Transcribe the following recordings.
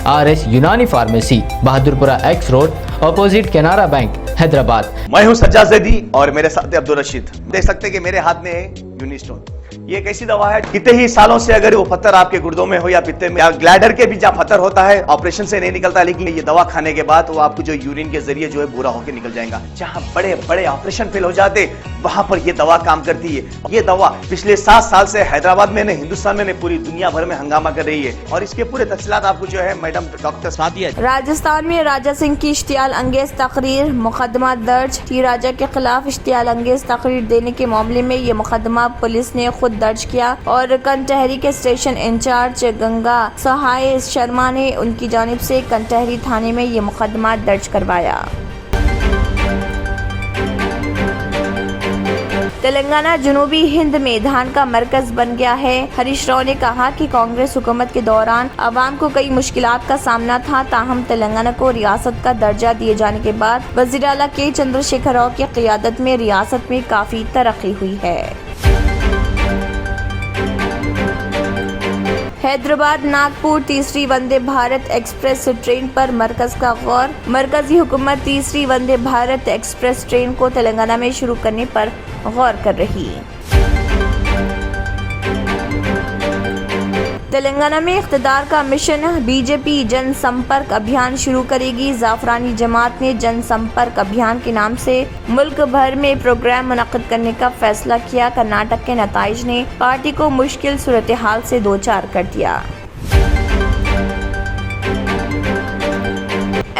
RS यूनानी pharmacy, Bahadurpura X road, opposite Canara bank, Hyderabad. मैं हूं सज्जाद ज़ैदी और मेरे साथ अब्दुल रशीद। देख सकते हैं कि मेरे हाथ में है यूनिस्टोन। ये एक ऐसी दवा है, कितने ही सालों से अगर वो पत्थर आपके गुर्दों में हो या पित्ते में या ग्लैडर के भी जहाँ पत्थर होता है, ऑपरेशन से नहीं निकलता, लेकिन ये दवा खाने के बाद वो आपको जो यूरिन के जरिए जो है बुरा होकर निकल जाएगा। जहाँ बड़े बड़े ऑपरेशन फेल हो जाते, वहां पर ये दवा काम करती है। ये दवा पिछले 7 साल से हैदराबाद में, हिंदुस्तान में, पूरी दुनिया भर में हंगामा कर रही है। और इसके पूरे तफसीलात आपको जो है मैडम डॉक्टर सादिया। राजस्थान में राजा सिंह की इश्तियाल अंगेज तकरीर, मुकदमा दर्ज। टी राजा के खिलाफ इश्तियाल अंगेज तकरीर देने के मामले में ये मुकदमा पुलिस ने खुद दर्ज किया और कंटहरी के स्टेशन इंचार्ज गंगा सहाय शर्मा ने उनकी जानिब से कंटहरी थाने में ये मुकदमा दर्ज करवाया। तेलंगाना जनूबी हिंद में धान का मरकज बन गया है। हरीश राव ने कहा कि कांग्रेस हुकूमत के दौरान आवाम को कई मुश्किलात का सामना था, ताहम तेलंगाना को रियासत का दर्जा दिए जाने के बाद वज़ीर आला के चंद्रशेखर राव की क़ियादत में रियासत में काफी तरक्की हुई है। हैदराबाद नागपुर तीसरी वंदे भारत एक्सप्रेस ट्रेन पर मरकज का गौर। मरकजी हुकूमत तीसरी वंदे भारत एक्सप्रेस ट्रेन को तेलंगाना में शुरू करने पर गौर कर रही है। तेलंगाना में इख्तिदार का मिशन, बीजेपी जनसंपर्क अभियान शुरू करेगी। जाफरानी जमात ने जनसंपर्क अभियान के नाम से मुल्क भर में प्रोग्राम मुनक्किद करने का फैसला किया। कर्नाटक के नताइज ने पार्टी को मुश्किल सूरत हाल से दो चार कर दिया।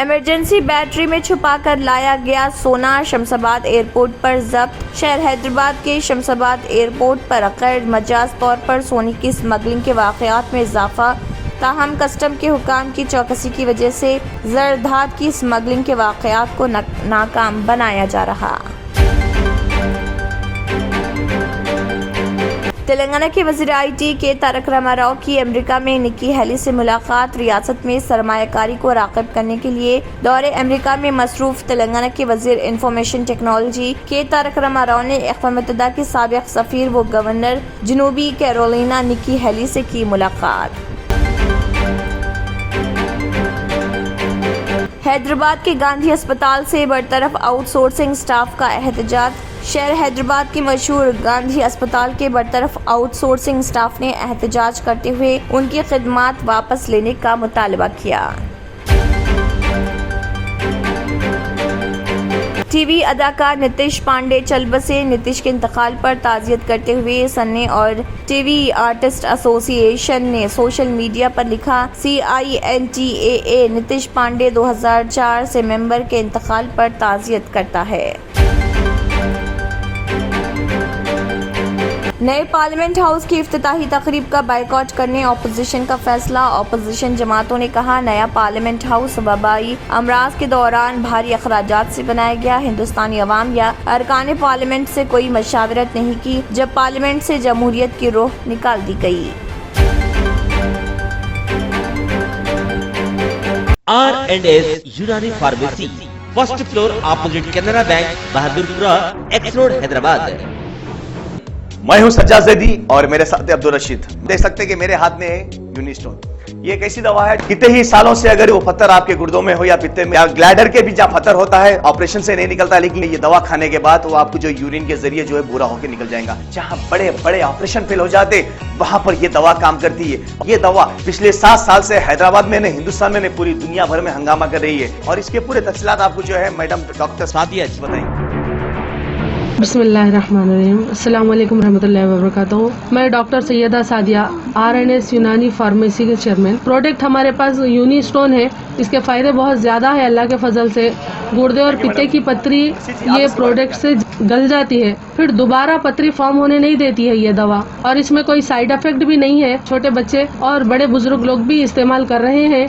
इमरजेंसी बैटरी में छुपाकर लाया गया सोना शमशाबाद एयरपोर्ट पर जब्त। शहर हैदराबाद के शमशाबाद एयरपोर्ट पर गैर मजाज तौर पर सोने की स्मगलिंग के वाक़यात में इजाफा, ताहम कस्टम के हुकाम की चौकसी की वजह से ज़रदात की स्मगलिंग के वाक़यात को नाकाम बनाया जा रहा। तेलंगाना के वज़ीर IT के तारक रामाराव की अमेरिका में निक्की हेली से मुलाकात। रियासत में सरमायाकारी को राग़िब करने के लिए दौरे अमेरिका में मसरूफ़ तेलंगाना के वज़ीर इंफॉर्मेशन टेक्नोलॉजी के तारक रामाराव ने अक़वाम मुत्तहिदा की साबिक़ सफ़ीर व गवर्नर जनूबी कैरोलिना निक्की हेली से की मुलाकात। हैदराबाद के गांधी अस्पताल से बरतरफ आउटसोर्सिंग स्टाफ का एहतजाज। शहर हैदराबाद के मशहूर गांधी अस्पताल के बरतरफ आउटसोर्सिंग स्टाफ ने एहतजाज करते हुए उनकी खिदमात वापस लेने का मुतालबा किया। टीवी अदाकार नितिश पांडे चल बसे। नितिश के इंतकाल पर ताज़ियत करते हुए सन्ने और टीवी आर्टिस्ट एसोसिएशन ने सोशल मीडिया पर लिखा, CINTAA नितिश पांडे 2004 से मेंबर के इंतकाल पर ताज़ियत करता है। नए पार्लियामेंट हाउस की इफ्तिताही तकरीब का बाइकआउट करने अपोजिशन का फैसला। अपोजिशन जमातों ने कहा, नया पार्लियामेंट हाउस वबाई अमराज के दौरान भारी अखराजात से बनाया गया। हिंदुस्तानी अवाम या अरकान पार्लियामेंट से कोई मशावरत नहीं की जब पार्लियामेंट से जमहूरियत की रूह निकाल दी गई। R&S यूनानी pharmacy, first floor opposite Canara bank, Bahadurpura X road, Hyderabad. मैं हूं सज्जाद ज़ैदी और मेरे साथ अब्दुल रशीद। देख सकते हैं कि मेरे हाथ में है यूनिस्टोन। ये एक ऐसी दवा है, कितने ही सालों से अगर वो पत्थर आपके गुर्दों में हो या पित्ते में या ग्लैडर के भी जहाँ पत्थर होता है, ऑपरेशन से नहीं निकलता, लेकिन ये दवा खाने के बाद वो आपको जो यूरिन के जरिए जो है बुरा होकर निकल जाएगा। जहाँ बड़े बड़े ऑपरेशन फेल हो जाते, वहां पर ये दवा काम करती है। ये दवा पिछले 7 साल से हैदराबाद में, हिंदुस्तान में, पूरी दुनिया भर में हंगामा कर रही है। और इसके पूरे तफसीलात आपको जो है मैडम डॉक्टर सादिया बताएंगे। बिस्मिल्लाहिर्रहमानिर्रहीम, अस्सलाम वालेकुम रहमतुल्लाहि व बरकातहू। मैं डॉक्टर सैयदा सादिया, R&S यूनानी फार्मेसी के चेयरमैन। प्रोडक्ट हमारे पास यूनिस्टोन है। इसके फायदे बहुत ज्यादा है अल्लाह के फजल से। गुर्दे और पित्ते की पथरी ये प्रोडक्ट से गल जाती है, फिर दोबारा पथरी फॉर्म होने नहीं देती है ये दवा। और इसमें कोई साइड इफेक्ट भी नहीं है। छोटे बच्चे और बड़े बुजुर्ग लोग भी इस्तेमाल कर रहे हैं।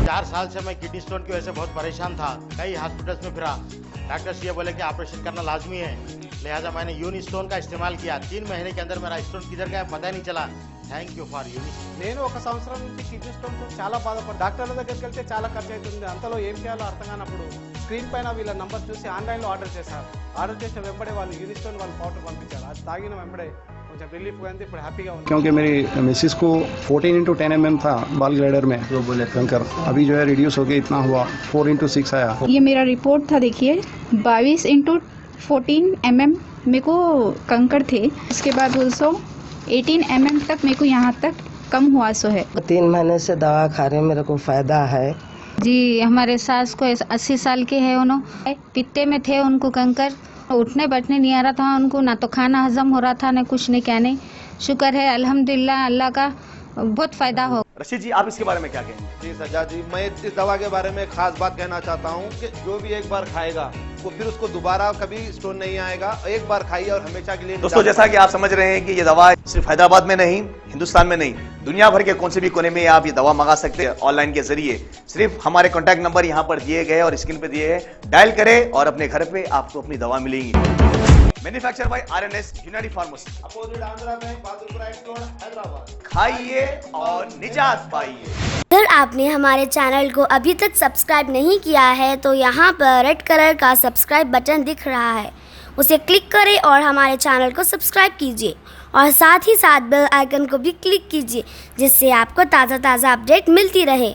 4 साल से मैं किडनी स्टोन की वजह से बहुत परेशान था। कई हॉस्पिटल्स में फिरा, डॉक्टर्स ये बोले कि ऑपरेशन करना लाजमी है, लिहाजा मैंने यूनिस्टोन का इस्तेमाल किया। 3 महीने के अंदर मेरा स्टोन किधर गया पता नहीं चला। Thank you for Unistone. నేను 1 సంవత్సరం నుంచి కిడ్నీ స్టోన్తో చాలా బాధపడ్డా. డాక్టర్ల దగ్గరికి వెళ్తే చాలా ఖర్చు అవుతుంది. అంతలో ఏం చేయాలో అర్థం కానప్పుడు స్క్రీన్ పైన వీళ్ళ నంబర్ చూసి ఆన్లైన్లో ఆర్డర్ చేశారు. ఆర్డర్ చేసిన వెంబడే వాళ్ళు యూనిస్టోన్ వాళ్ళ పౌడర్ పంపించారు. అది తాగిన వెంబడే కొంచెం రిలీఫ్ గా ఉంది, ఇప్పుడు హ్యాపీగా ఉంది. क्योंकि मेरी मिसिस को 14x10 mm था बाल ग्लाइडर में जो बोले कंकर, अभी जो है रिड्यूस हो गया, इतना हुआ 4x6 आया. ये मेरा रिपोर्ट था, देखिए 22x14 mm मेरे को कंकड़ थे. उसके बाद 18 mm तक मेरे को यहाँ तक कम हुआ सो है. 3 महीने से दवा खा रहे हैं, मेरे को फायदा है जी. हमारे सास को 80 साल के है, उन्होंने पित्ते में थे उनको कंकर, उठने बैठने नहीं आ रहा था उनको, ना तो खाना हजम हो रहा था, ना कुछ नहीं क्या नहीं. शुक्र है अल्हम्दुलिल्लाह, अल्लाह का बहुत फायदा हो. रशीद जी, आप इसके बारे में क्या कहेंगे? जी सज्जाद जी, मैं इस दवा के बारे में खास बात कहना चाहता हूँ कि जो भी एक बार खाएगा वो फिर उसको दोबारा कभी स्टोन नहीं आएगा. एक बार खाइए और हमेशा के लिए. दोस्तों, जैसा कि आप समझ रहे हैं कि ये दवा सिर्फ हैदराबाद में नहीं, हिंदुस्तान में नहीं, दुनिया भर के कौन से भी कोने में आप ये दवा मंगा सकते हैं ऑनलाइन के जरिए. सिर्फ हमारे कॉन्टैक्ट नंबर यहाँ पर दिए गए और स्क्रीन पे दिए हैं, डायल करें और अपने घर पे आपको अपनी दवा मिलेगी. मैन्युफैक्चर बाय RNS यूनानी pharmacy, opposite Andhra bank, Bahadurpura x road, Hyderabad. खाइए और निजात पाइए. अगर आपने हमारे चैनल को अभी तक सब्सक्राइब नहीं किया है तो यहाँ पर रेड कलर का सब्सक्राइब बटन दिख रहा है, उसे क्लिक करें और हमारे चैनल को सब्सक्राइब कीजिए और साथ ही साथ बेल आइकन को भी क्लिक कीजिए, जिससे आपको ताज़ा अपडेट मिलती रहे.